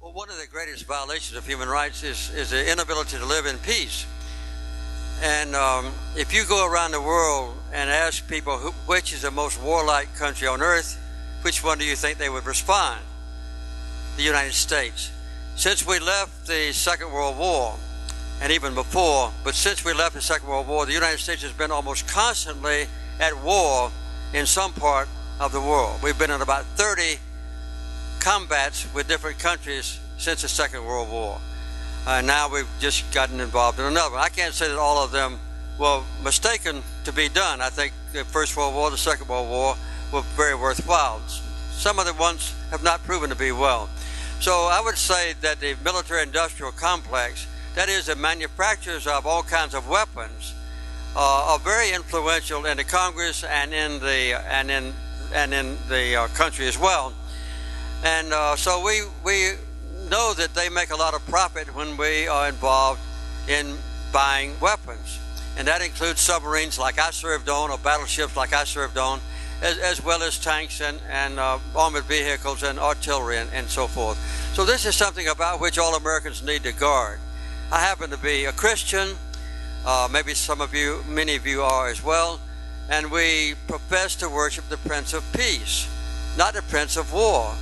Well, one of the greatest violations of human rights is the inability to live in peace. And if you go around the world and ask people which is the most warlike country on earth, which one do you think they would respond? The United States. Since we left the Second World War, and even before, but since we left the Second World War, the United States has been almost constantly at war in some part of the world. We've been in about 30 combats with different countries since the Second World War. Now we've just gotten involved in another one. I can't say that all of them were mistaken to be done. I think the First World War, the Second World War were very worthwhile. Some of the ones have not proven to be well. So I would say that the military-industrial complex, that is the manufacturers of all kinds of weapons, are very influential in the Congress and in the country as well. And so we know that they make a lot of profit when we are involved in buying weapons, and that includes submarines like I served on, or battleships like I served on, as well as tanks and armored vehicles and artillery and so forth. So this is something about which all Americans need to guard. I happen to be a Christian, maybe many of you are as well, and we profess to worship the Prince of Peace, not the Prince of War.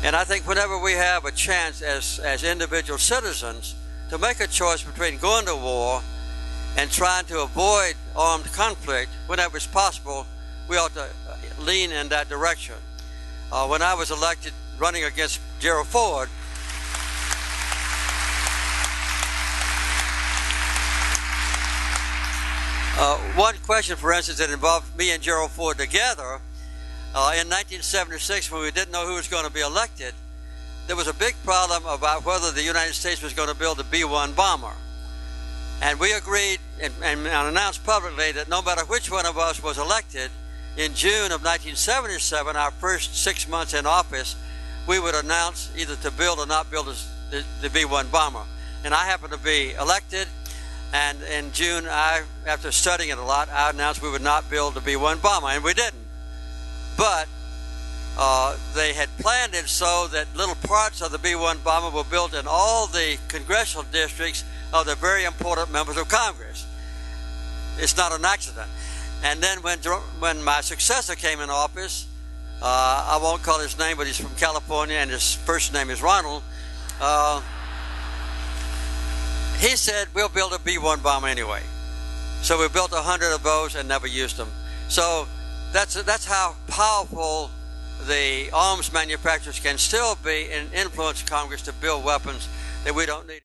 And I think whenever we have a chance as individual citizens to make a choice between going to war and trying to avoid armed conflict whenever it's possible, we ought to lean in that direction. When I was elected running against Gerald Ford, one question, for instance, that involved me and Gerald Ford together, in 1976, when we didn't know who was going to be elected, there was a big problem about whether the United States was going to build a B-1 bomber. And we agreed and announced publicly that no matter which one of us was elected, in June of 1977, our first 6 months in office, we would announce either to build or not build the B-1 bomber. And I happened to be elected, and in June, after studying it a lot, I announced we would not build the B-1 bomber, and we didn't. But they had planned it so that little parts of the B-1 bomber were built in all the congressional districts of the very important members of Congress. It's not an accident. And then when my successor came in office, I won't call his name, but he's from California, and his first name is Ronald. He said, we'll build a B-1 bomber anyway. So we built 100 of those and never used them. So that's how powerful the arms manufacturers can still be and influence Congress to build weapons that we don't need.